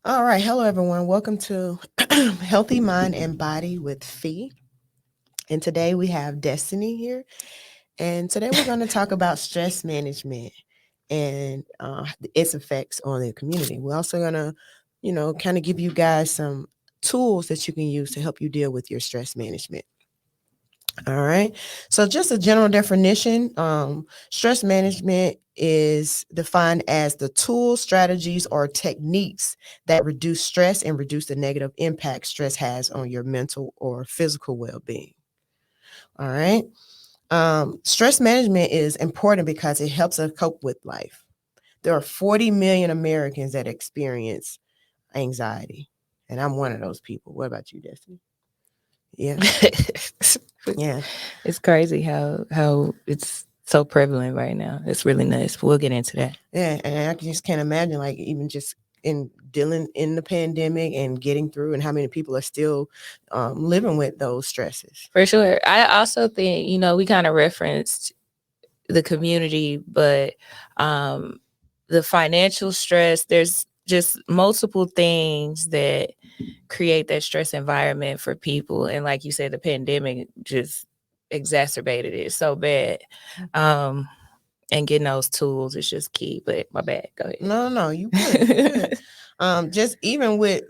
All right. Hello, everyone. Welcome to Healthy Mind and Body with Fee. And today we have Destiny here. And today we're going to talk about stress management and its effects on the community. We're also going to, kind of give you guys some tools that you can use to help you deal with your stress management. All right. So, just a general definition stress management is defined as the tools, strategies, or techniques that reduce stress and reduce the negative impact stress has on your mental or physical well being. All right. Stress management is important because it helps us cope with life. There are 40 million Americans that experience anxiety, and I'm one of those people. What about you, Destiny? Yeah. Yeah. It's crazy how it's so prevalent right now. It's really nice. We'll get into that. Yeah, and I just can't imagine, like, even just in dealing in the pandemic and getting through, and how many people are still living with those stresses. For sure. I also think, we kind of referenced the community, but the financial stress, there's just multiple things that create that stress environment for people. And like you said, the pandemic just exacerbated it so bad. And getting those tools is just key. But my bad. Go ahead. No, you good. Just even with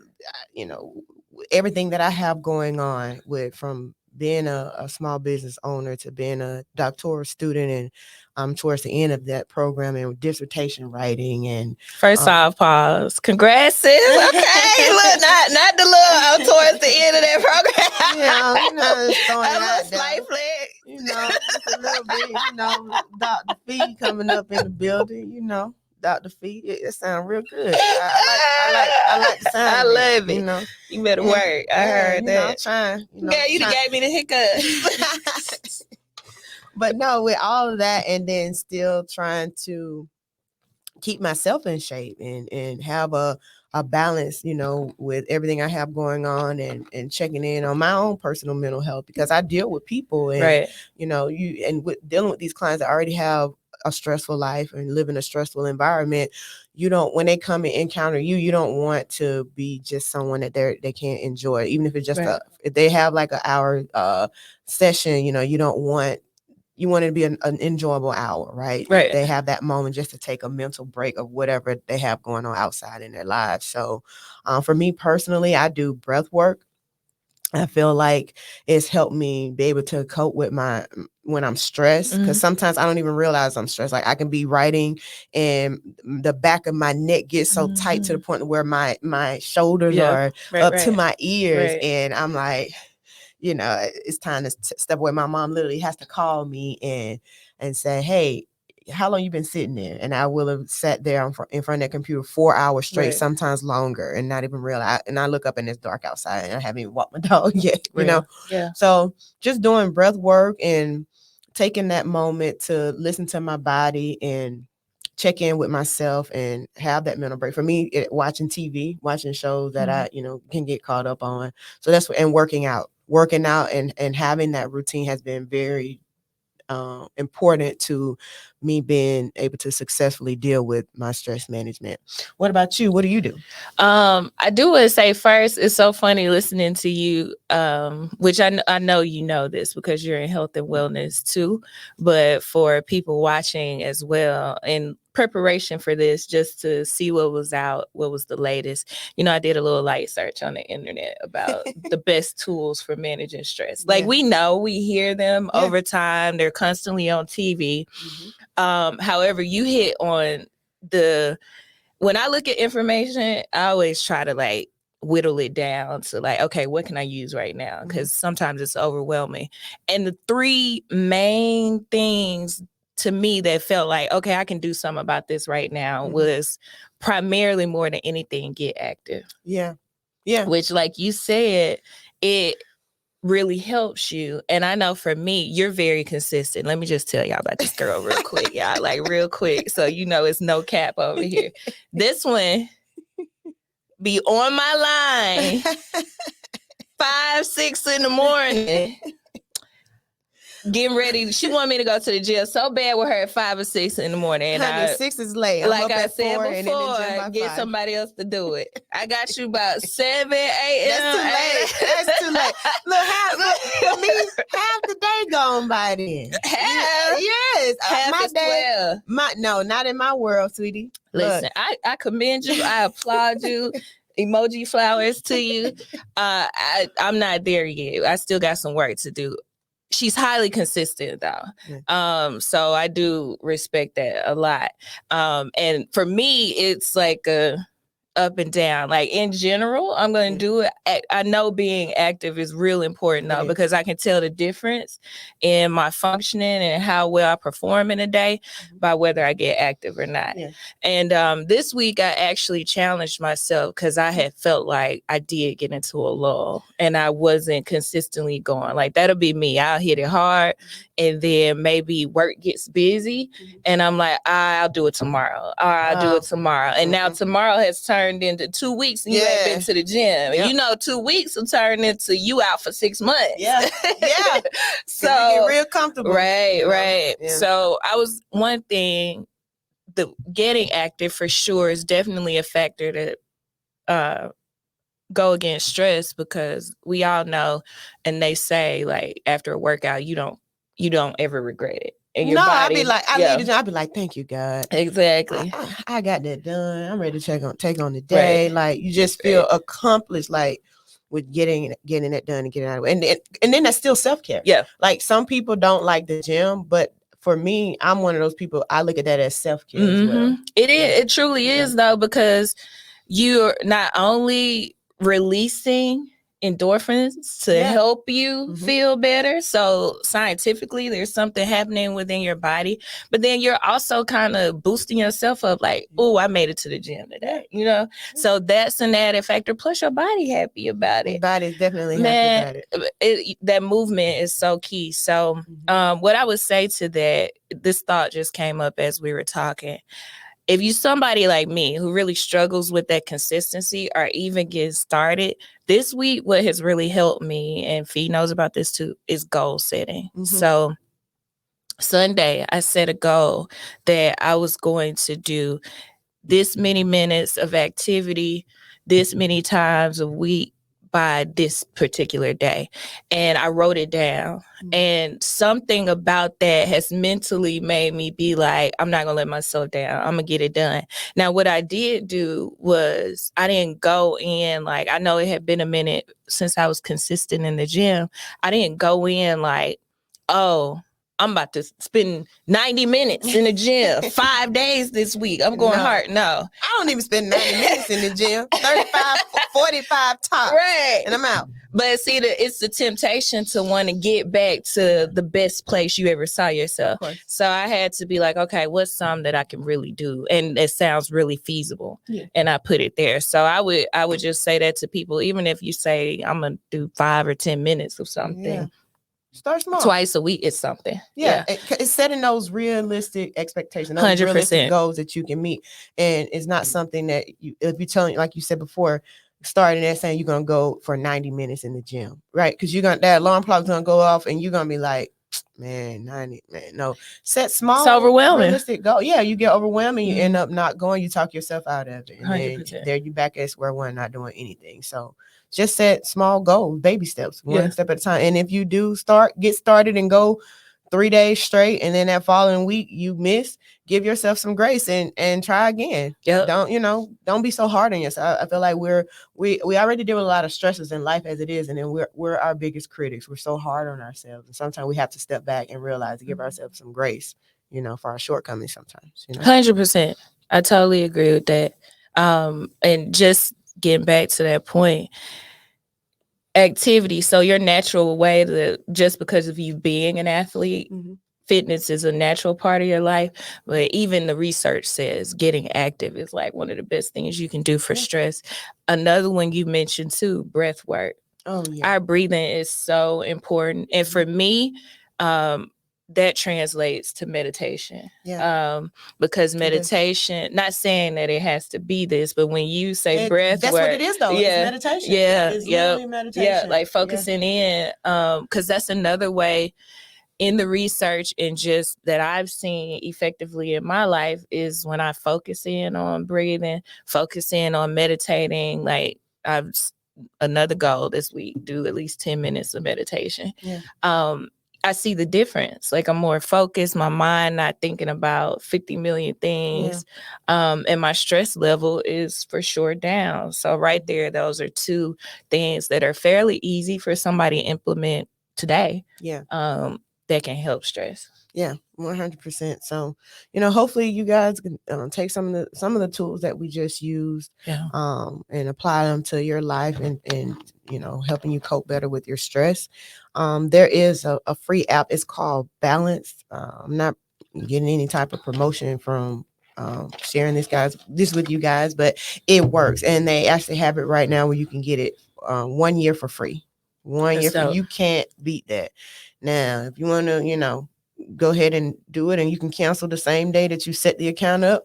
everything that I have going on, with from being a small business owner to being a doctoral student, and towards the end of that program, and dissertation writing. And first off, pause. Congrats, sis. Okay, look, not the little towards the end of that program. Just throwing it out there. Slight flag. Just a little bit. Dr. Fee coming up in the building. Dr. Fee, it sounds real good. I like the sound. I love it. You better work. I heard that. I'm trying. Yeah, you gave me the hiccups. But no, with all of that, and then still trying to keep myself in shape and have a balance, with everything I have going on, and checking in on my own personal mental health, because I deal with people, and right. Dealing with these clients that already have a stressful life and live in a stressful environment. When they come and encounter you, you don't want to be just someone that they can't enjoy, even if it's just if they have like an hour session. You want it to be an enjoyable hour, right? They have that moment just to take a mental break of whatever they have going on outside in their lives. So for me personally, I do breath work. I feel like it's helped me be able to cope with when I'm stressed, because sometimes I don't even realize I'm stressed. Like, I can be writing and the back of my neck gets so tight to the point where my shoulders are up to my ears, and I'm like, it's time to step away. My mom literally has to call me and say, hey, how long you been sitting there? And I will have sat there in front of that computer 4 hours straight, sometimes longer, and not even realize. And I look up and it's dark outside, and I haven't even walked my dog yet, Yeah. So just doing breath work and taking that moment to listen to my body and check in with myself and have that mental break. For me, watching TV, watching shows that I, can get caught up on. So that's and working out and having that routine has been very important to me being able to successfully deal with my stress management. What about you? What do you do? I do want to say first, it's so funny listening to you, which I know you know this because you're in health and wellness too, but for people watching as well, in preparation for this, just to see what was the latest, I did a little light search on the internet about the best tools for managing stress. Like, we hear them over time, they're constantly on TV. However, you hit on when I look at information, I always try to like whittle it down to like, okay, what can I use right now? Because sometimes it's overwhelming. And the three main things to me that felt like, okay, I can do something about this right now was primarily, more than anything, get active. Yeah. Which, like you said, it really helps you. And I know for me, you're very consistent. Let me just tell y'all about this girl real quick, y'all, like real quick. So, it's no cap over here. This one be on my line 5, 6 in the morning. getting ready. She wanted me to go to the gym so bad with her at 5 or 6 in the morning. And Honey, 6 is late. I'm like up I at said 4 and in the gym before, by get 5. somebody else to do it. I got you about 7 a.m. That's too late. That's too late. Look, for me, half the day gone by then. Half? Yes. Half my is day. 12. No, not in my world, sweetie. Listen, I commend you. I applaud you. Emoji flowers to you. I'm not there yet. I still got some work to do. She's highly consistent though. Yeah. So I do respect that a lot. And for me, it's like a up and down. Like in general, I'm going to do it. I know being active is real important though, because I can tell the difference in my functioning and how well I perform in a day by whether I get active or not. Yeah. And this week I actually challenged myself because I had felt like I did get into a lull and I wasn't consistently going. Like that'll be me. I'll hit it hard and then maybe work gets busy and I'm like, I'll do it tomorrow. I'll do it tomorrow. And now tomorrow has turned into 2 weeks and you ain't been to the gym. Yep. You know, 2 weeks will turn into you out for 6 months. Yeah. Yeah. So you get real comfortable. Right, right. Yeah. So one thing, the getting active for sure is definitely a factor to go against stress, because we all know, and they say like after a workout, you don't ever regret it. And your body, I'd be like, I'd be like, thank you, God. Exactly. I got that done. I'm ready to take on the day. Right. Like you just feel accomplished, like with getting it done and getting out of it. And then that's still self-care. Yeah. Like some people don't like the gym, but for me, I'm one of those people. I look at that as self-care as well. It is. It truly is though, because you're not only releasing endorphins to help you feel better. So scientifically, there's something happening within your body, but then you're also kind of boosting yourself up like, oh, I made it to the gym today, you know? So that's an added factor. Plus your body happy about it. Your body's definitely happy about it. That movement is so key. So what I would say to that, this thought just came up as we were talking. If you somebody like me who really struggles with that consistency or even gets started, this week, what has really helped me, and Fee knows about this too, is goal setting. So Sunday, I set a goal that I was going to do this many minutes of activity, this many times a week by this particular day. And I wrote it down. And something about that has mentally made me be like, I'm not going to let myself down. I'm going to get it done. Now, what I did do was I didn't go in like, I know it had been a minute since I was consistent in the gym. I didn't go in like, oh, I'm about to spend 90 minutes in the gym 5 days this week. I'm going hard. No. I don't even spend 90 minutes in the gym. 35, 45 tops. Right. And I'm out. But see, it's the temptation to want to get back to the best place you ever saw yourself. So I had to be like, okay, what's something that I can really do? And it sounds really feasible. Yeah. And I put it there. So I would just say that to people, even if you say, I'm going to do 5 or 10 minutes of something. Yeah. Start small. Twice a week is something. Yeah. It's setting those realistic expectations, those 100%. Realistic goals that you can meet. And it's not something that if you're telling, like you said before, starting there saying you're going to go for 90 minutes in the gym, right? Because that alarm clock's going to go off and you're going to be like, man, 90, man, no. Set small, it's overwhelming. Realistic goal. Yeah, you get overwhelmed and you end up not going, you talk yourself out of it. And 100%. Then there you back at square one, not doing anything. So just set small goals, baby steps, one step at a time. And if you do get started and go 3 days straight, and then that following week you miss, give yourself some grace and try again. Yep. Don't be so hard on yourself. I feel like we already deal with a lot of stresses in life as it is, and then we're our biggest critics. We're so hard on ourselves, and sometimes we have to step back and realize to give ourselves some grace, for our shortcomings sometimes. 100%. I totally agree with that. And just getting back to that point, activity. So your natural way to, just because of you being an athlete, fitness is a natural part of your life. But even the research says getting active is like one of the best things you can do for stress. Another one you mentioned too, breath work. Oh yeah. Our breathing is so important. And for me, that translates to meditation. Yeah. Because meditation, not saying that it has to be this, but when you say breath work, that's what it is though. Yeah. It's meditation. Yeah. It's literally meditation. Yeah. Like focusing in, because that's another way in the research and just that I've seen effectively in my life is when I focus in on breathing, focus in on meditating. Like I've another goal this week, do at least 10 minutes of meditation. Yeah. I see the difference. Like I'm more focused, my mind not thinking about 50 million things. And my stress level is for sure down. So right there, those are two things that are fairly easy for somebody to implement today. Yeah. That can help stress. Yeah, 100%. So, hopefully you guys can take some of the tools that we just used, and apply them to your life and helping you cope better with your stress. There is a free app. It's called Balance. I'm not getting any type of promotion from sharing this with you guys, but it works, and they actually have it right now where you can get it 1 year for free. 1 year you can't beat that. Now, if you want to, go ahead and do it, and you can cancel the same day that you set the account up.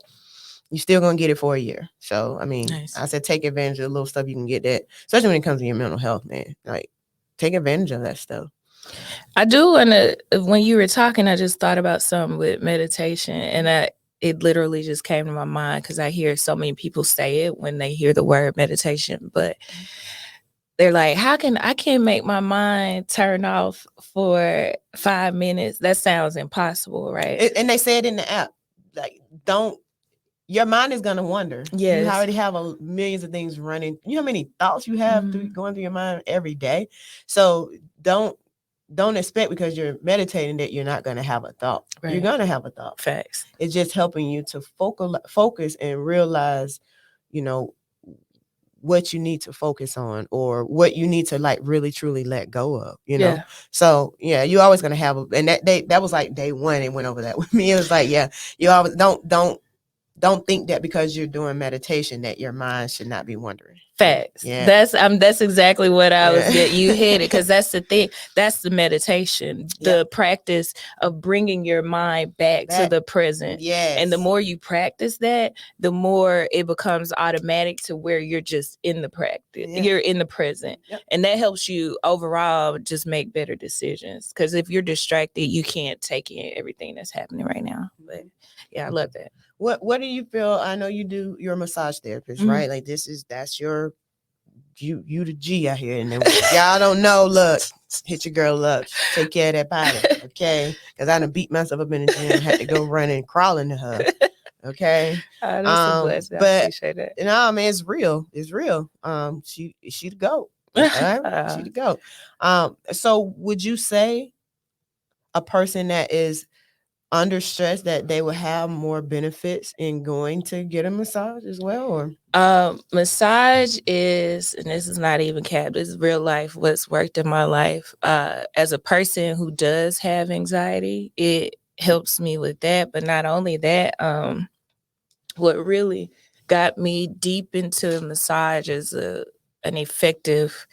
You're still gonna get it for a year. So I mean, nice. I said take advantage of the little stuff you can get that, especially when it comes to your mental health, man. Like, take advantage of that stuff. I do, and when you were talking, I just thought about something with meditation, and it literally just came to my mind because I hear so many people say it when they hear the word meditation, but they're like, I can't make my mind turn off for 5 minutes. That sounds impossible, right? And they say it in the app. Like, your mind is going to wander. Yes. You already have millions of things running. You know how many thoughts you have going through your mind every day? So don't expect because you're meditating that you're not going to have a thought. Right. You're going to have a thought. Facts. It's just helping you to focus and realize, what you need to focus on or what you need to like really truly let go of, Yeah. So yeah, you're always gonna have and that was like day one. It went over that with me. It was like, yeah, you always don't think that because you're doing meditation that your mind should not be wandering. Facts. Yeah. That's exactly what I was getting. You hit it, because that's the thing. That's the meditation, the practice of bringing your mind back to the present. Yes. And the more you practice that, the more it becomes automatic to where you're just in the practice. Yeah. You're in the present. Yep. And that helps you overall just make better decisions. Because if you're distracted, you can't take in everything that's happening right now. But yeah, I love that. What do you feel? I know you do. You're a massage therapist, right? Like that's your you the G out here, and then y'all don't know. Look, hit your girl up. Take care of that body, okay? Because I done beat myself up in the gym, had to go running, crawling to her, okay? That's a blessing. But, I appreciate it. No, man, it's real. It's real. She the GOAT. Right? She the GOAT. So would you say a person that is under stress that they will have more benefits in going to get a massage as well? Or massage is, and this is not even capped, this is real life, what's worked in my life. As a person who does have anxiety, it helps me with that. But not only that, what really got me deep into massage is an effective,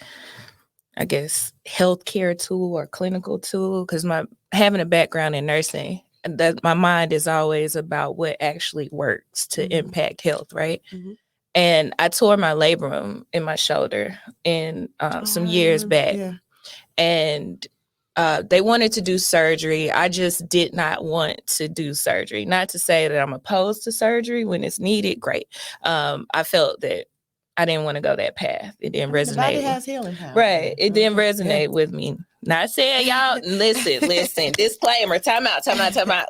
I guess, healthcare tool or clinical tool, because having a background in nursing, that my mind is always about what actually works to impact health, right? And I tore my labrum in my shoulder in some years back. Yeah. And they wanted to do surgery. I just did not want to do surgery. Not to say that I'm opposed to surgery when it's needed, great. I felt that I didn't want to go that path. It didn't resonate. The body has healing power. Right. It didn't resonate with me. Not saying y'all, listen, disclaimer, time out.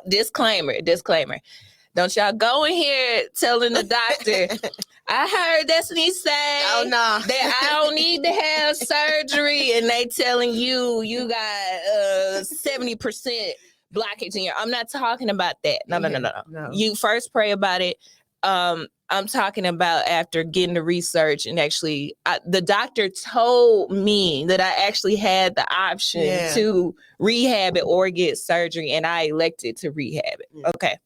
Disclaimer. Don't y'all go in here telling the doctor, I heard Destiny say that I don't need to have surgery, and they telling you got 70% blockage in your. I'm not talking about that. No. You first pray about it. I'm talking about after getting the research, and actually the doctor told me that I actually had the option to rehab it or get surgery, and I elected to rehab it. Okay.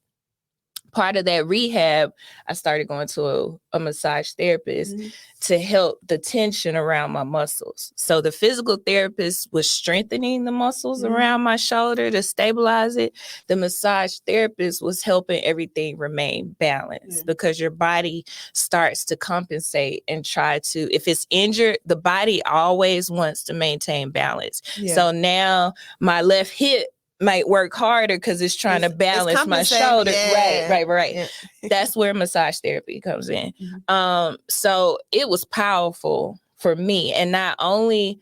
Part of that rehab, I started going to a massage therapist to help the tension around my muscles. So the physical therapist was strengthening the muscles around my shoulder to stabilize it. The massage therapist was helping everything remain balanced, because your body starts to compensate and try to, if it's injured, the body always wants to maintain balance. Yeah. So now my left hip might work harder because it's trying to balance my shoulder. Right. Yeah. That's where massage therapy comes in. Mhm. So it was powerful for me. And not only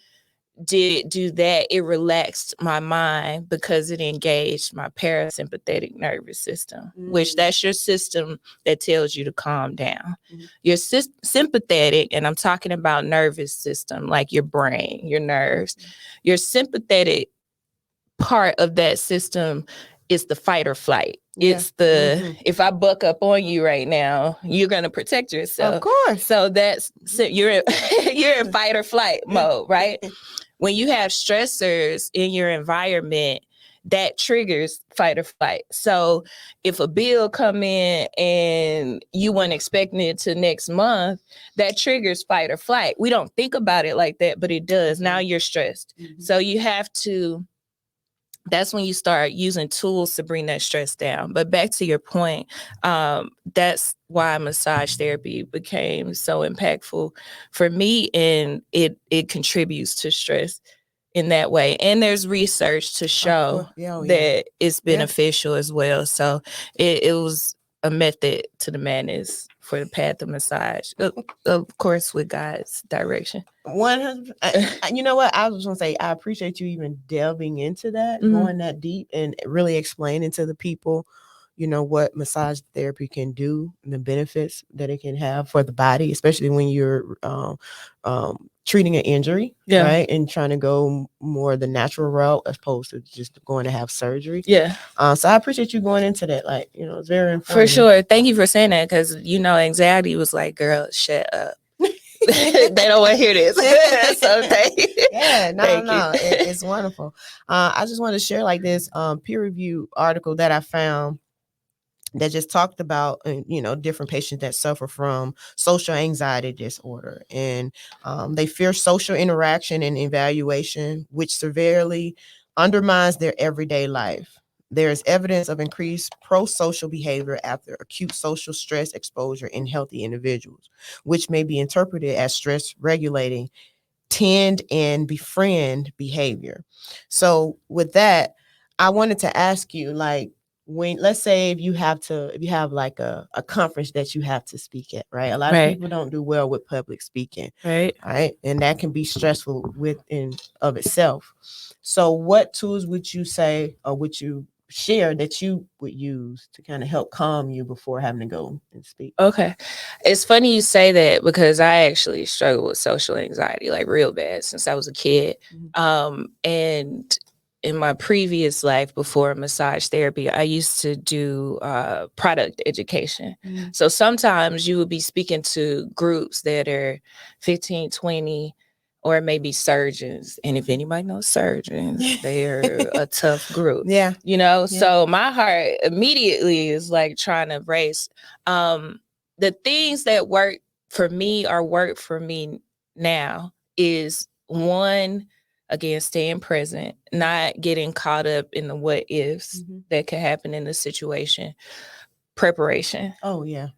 did it do that, it relaxed my mind because it engaged my parasympathetic nervous system, which that's your system that tells you to calm down. Your sympathetic, and I'm talking about nervous system, like your brain, your nerves. Your sympathetic part of that system is the fight or flight. Yeah. It's the if I buck up on you right now, you're gonna protect yourself. Of course. So that's you're in fight or flight mode, right? When you have stressors in your environment, that triggers fight or flight. So if a bill come in and you weren't expecting it to next month, that triggers fight or flight. We don't think about it like that, but it does. Now you're stressed. So you have to, that's when you start using tools to bring that stress down. But back to your point, that's why massage therapy became so impactful for me, and it contributes to stress in that way. And there's research to show that it's beneficial as well. So it was a method to the madness for the path of massage, of course, with God's direction. 100. You know what? I was going to say, I appreciate you even delving into that, going that deep, and really explaining to the people, you know, what massage therapy can do and the benefits that it can have for the body, especially when you're treating an injury, right? And trying to go more the natural route as opposed to just going to have surgery. Yeah. So I appreciate you going into that. Like, you know, it's very important. For sure. Thank you for saying that, because, you know, anxiety was like, girl, shut up. They don't want to hear this. So thank you. Yeah, no, it's wonderful. I just want to share like this peer review article that I found that just talked about, you know, different patients that suffer from social anxiety disorder, and they fear social interaction and evaluation, which severely undermines their everyday life. There is evidence of increased pro-social behavior after acute social stress exposure in healthy individuals, which may be interpreted as stress regulating, tend and befriend behavior. So with that, I wanted to ask you, like, when, let's say if you have like a conference that you have to speak at, right? A lot of people don't do well with public speaking, right? And that can be stressful within of itself. So what tools would you say, or would you share that you would use to kind of help calm you before having to go and speak? Okay. It's funny you say that, because I actually struggle with social anxiety, like real bad, since I was a kid. And in my previous life before massage therapy, I used to do product education. So sometimes you would be speaking to groups that are 15, 20, or maybe surgeons. And if anybody knows surgeons, they're a tough group. Yeah. You know, so my heart immediately is like trying to race. The things that work for me now is, one, again, staying present, not getting caught up in the what ifs that could happen in the situation. Preparation. Oh, yeah.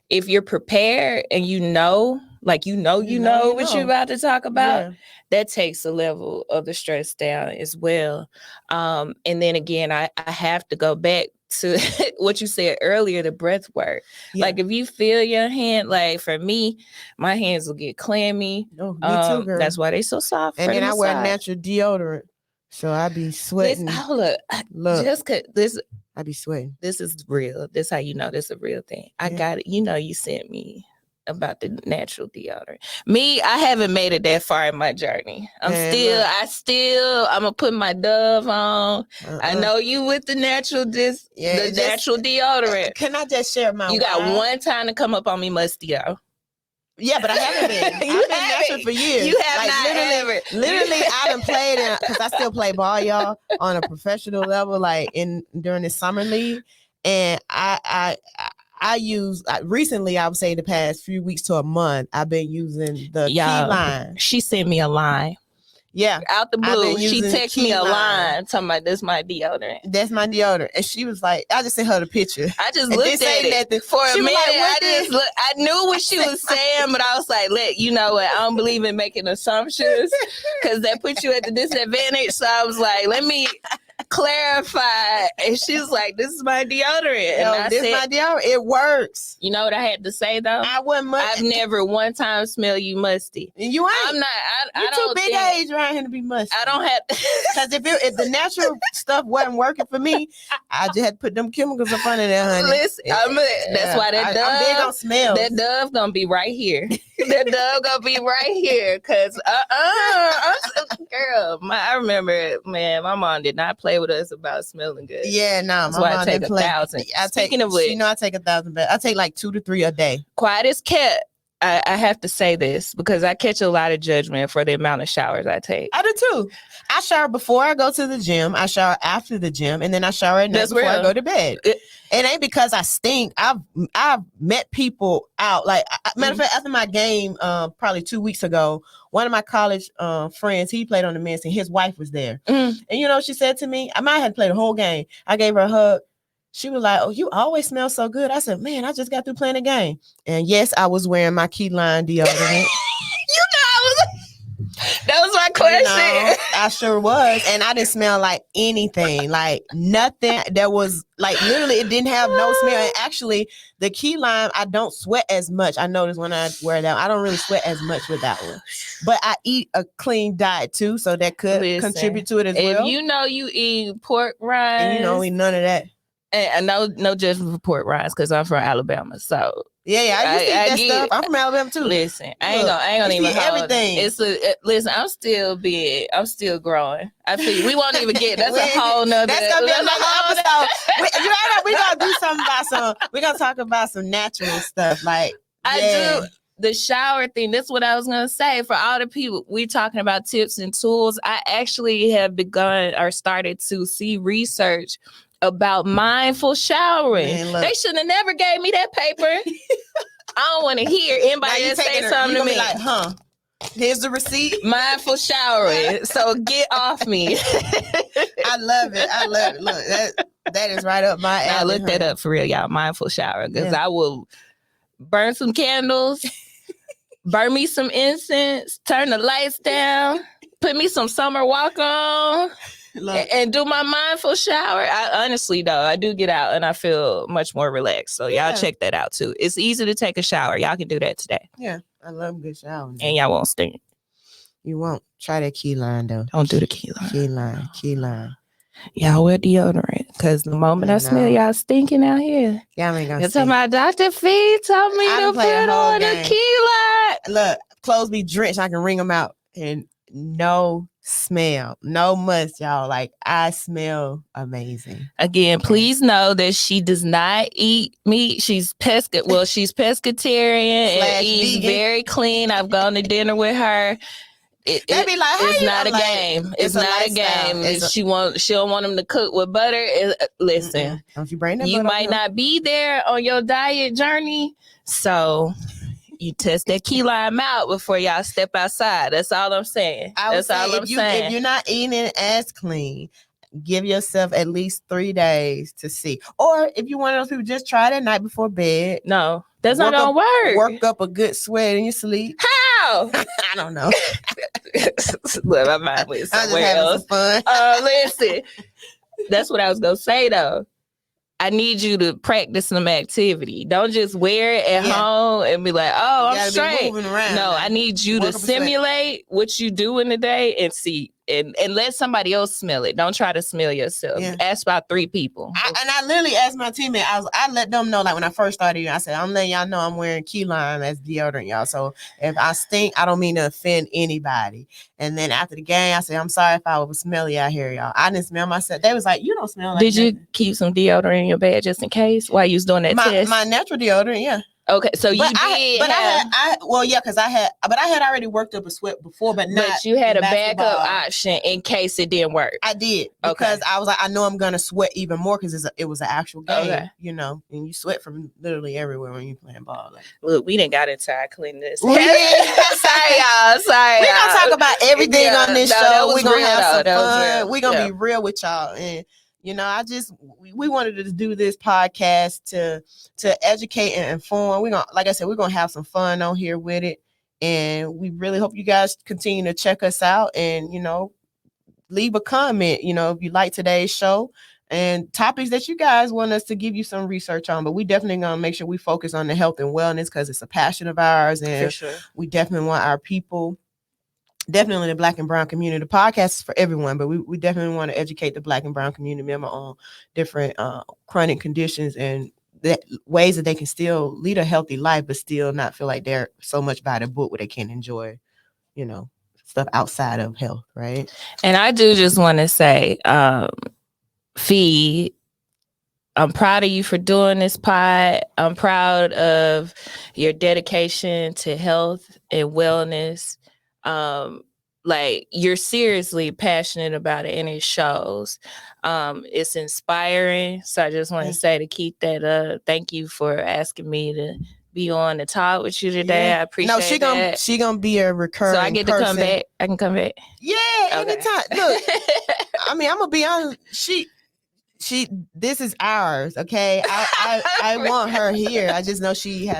If you're prepared and you know what you're about to talk about, that takes a level of the stress down as well. And then again, I have to go back to what you said earlier, the breath work. Like if you feel your hand, like for me, my hands will get clammy. Oh, me too, girl. That's why they so soft. And then I wear natural deodorant, so I be sweating. Look, just cause this, I be sweating. This is real. This how you know this is a real thing. I got it. You know, you sent me about the natural deodorant. Me, I haven't made it that far in my journey. I'm gonna put my Dove on. I know you with the natural natural deodorant. Can I just share my? You got one time to come up on me, Mustio. Yeah, but I haven't been. I've been natural for years. You have not literally, I done played in, because I still play ball, y'all, on a professional level, like during the summer league. And I use recently, I would say the past few weeks to a month, I've been using the key line. She sent me a line. Yeah. Out the blue, she using texted me Key a Lime. line talking about this my deodorant. That's my deodorant. And she was like, I just sent her the picture. I just And looked didn't say at it nothing. for a She was minute. like, what I this? just look. I knew what she was saying, but I was like, "Let you know what? I don't believe in making assumptions because that puts you at the disadvantage." So I was like, "Let me clarify." And she was like, "This is my deodorant," and I This said, my deodorant. It works. "You know what I had to say though? I wasn't much. I've never one time smelled you musty. You ain't. I'm not. I You're too don't big think, age around here to be musty. I don't have. Because if the natural stuff wasn't working for me, I just had to put them chemicals up under there, honey. Listen, that's why that dove. I'm big on smells. That dove gonna be right here. That dove gonna be right here. Cause girl, I remember, man, my mom did not play with us about smelling good. Yeah, no, that's why I take 1,000. Speaking of which, I take 1,000, but I take like 2 to 3 a day. Quiet as kept. I have to say this because I catch a lot of judgment for the amount of showers I take. I do too. I shower before I go to the gym. I shower after the gym, and then I shower at night before I go to bed. It ain't because I stink. I've met people out. Like matter of fact, after my game, probably 2 weeks ago, one of my college friends, he played on the men's team. His wife was there, and you know, she said to me, I might have played the whole game. I gave her a hug. She was like, "Oh, you always smell so good." I said, "Man, I just got through playing a game." And yes, I was wearing my Key Lime deodorant. That was my question. I sure was. And I didn't smell like anything, like nothing. That was like literally, it didn't have no smell. And actually, the Key Lime, I don't sweat as much. I notice when I wear that, I don't really sweat as much with that one. But I eat a clean diet too, so that could contribute to it as well. If you know you eat pork rinds, and you don't eat none of that. And no judgment for pork rinds because I'm from Alabama, so I used to eat that stuff. I'm from Alabama too. Listen, I ain't gonna even hold everything. Listen, I'm still big. I'm still growing. I feel we won't even get. That's a whole nother. That's gonna be another episode. We gonna do something about we're gonna talk about some natural stuff. Like I do. The shower thing, that's what I was going to say. For all the people, we're talking about tips and tools. I actually have begun or started to see research about mindful showering. Man, they should have never gave me that paper. I don't want to hear anybody else say something to me. Like, here's the receipt. Mindful showering. So get off me. I love it. Look, that is right up my alley. I looked that up for real, y'all. Mindful shower. Because I will burn some candles, burn me some incense, turn the lights down, put me some summer walk on. And do my mindful shower. I honestly, though, I do get out and I feel much more relaxed. So y'all check that out too. It's easy to take a shower. Y'all can do that today. Yeah, I love a good shower. And y'all won't stink. You won't. Try that Key Lime though. Don't do the Key Lime. Key Lime. Y'all wear deodorant because the moment I smell y'all stinking out here. Y'all ain't gonna. You're talking about Dr. Fee told me to put on the Key Lime. Look, clothes be drenched. I can wring them out and no smell, no must, y'all. Like I smell amazing. Again, please know that she does not eat meat. She's she's pescatarian and eats very clean. I've gone to dinner with her. They be like, it's not a game. It's not a game. She don't want them to cook with butter. Listen, don't you bring that? You might not be there on your diet journey, so you test that Key Lime out before y'all step outside. That's all I'm saying. That's all I'm saying. If you're not eating it as clean, give yourself at least 3 days to see. Or if you one of those people, just try it at night before bed. No, that's not gonna work. Work up a good sweat in your sleep. How? I don't know. Look, my mind went somewhere else. Fun. Listen, that's what I was gonna say though. I need you to practice some activity. Don't just wear it at home and be like, "Oh, I'm straight." No, I need you to simulate what you do in the day and see. And let somebody else smell it. Don't try to smell yourself. Yeah. Ask about 3 people. I literally asked my teammate. I let them know, like when I first started, I said, I'm letting y'all know I'm wearing Key Lime as deodorant, y'all. So if I stink, I don't mean to offend anybody. And then after the game, I said, I'm sorry if I was smelly out here, y'all. I didn't smell myself. They was like, you don't smell like Did you keep some deodorant in your bag just in case while you was doing that test? My natural deodorant, yeah. Okay, so you did because I had already worked up a sweat before, but you had a basketball. backup option in case it didn't work. I did, because I was like, I know I'm gonna sweat even more because it was an actual game, you know, and you sweat from literally everywhere when you playing ball. Like, look, we didn't got into our cleanliness. Sorry, y'all. We're gonna talk about everything on this show. We're gonna have some fun. We're gonna be real with y'all, and you know, we wanted to do this podcast to educate and inform. We're gonna, like I said, we're gonna have some fun on here with it, and we really hope you guys continue to check us out, and you know, leave a comment, you know, if you like today's show and topics that you guys want us to give you some research on. But we definitely gonna make sure we focus on the health and wellness because it's a passion of ours, and for sure, we definitely want our people, definitely the Black and Brown community. The podcast is for everyone, but we definitely want to educate the Black and Brown community member on different chronic conditions and ways that they can still lead a healthy life, but still not feel like they're so much by the book where they can't enjoy, you know, stuff outside of health, right? And I do just want to say, Fee, I'm proud of you for doing this pod. I'm proud of your dedication to health and wellness. Like, you're seriously passionate about it, and it shows. It's inspiring. So I just want to say to keep that up. Thank you for asking me to be on the talk with you today. Yeah. I appreciate that. She gonna be a recurring. So I get to come back. I can come back. Yeah, anytime. Look, I mean, I'm gonna be honest. She this is ours, okay? I want her here. I just know she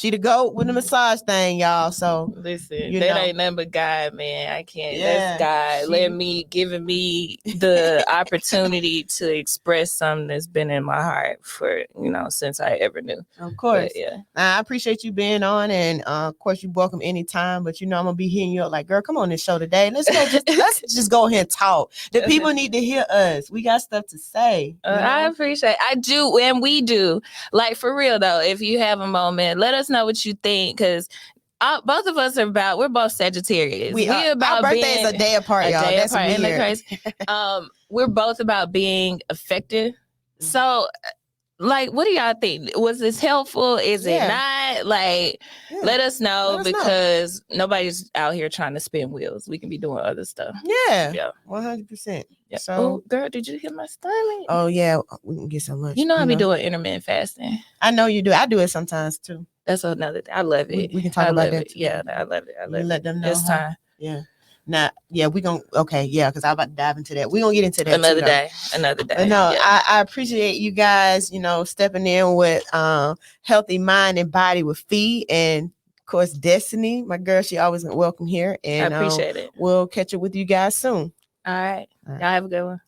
the GOAT with the massage thing, y'all. So listen, ain't nothing but God, man. I can't. Yeah, that's God giving me the opportunity to express something that's been in my heart for, you know, since I ever knew. Of course. But, yeah. I appreciate you being on, and of course you're welcome anytime. But you know, I'm gonna be hitting you up like, girl, come on this show today. Let's just go ahead and talk. The people need to hear us. We got stuff to say. I appreciate. I do, and we do. Like, for real though, if you have a moment, let us know what you think, because both of us we're both Sagittarius. We're about our birthday is a day apart, y'all. That's weird. We're both about being effective. So, like, what do y'all think? Was this helpful? Is it not? Like, let us know, because nobody's out here trying to spin wheels. We can be doing other stuff. Yeah. 100%. Yeah. So, girl, did you hit my stomach? Oh yeah, we can get some lunch. You know, I be doing intermittent fasting. I know you do. I do it sometimes too. That's another thing. I love it. We can talk about that. Yeah, I love it. Let them know. It's time. Yeah. Now, we gonna because I'm about to dive into that. We're gonna get into that another day. No, I appreciate you guys, you know, stepping in with healthy mind and body with Fee, and of course Destiny, my girl. She always welcome here, and I appreciate it. We'll catch up with you guys soon. All right. Y'all have a good one.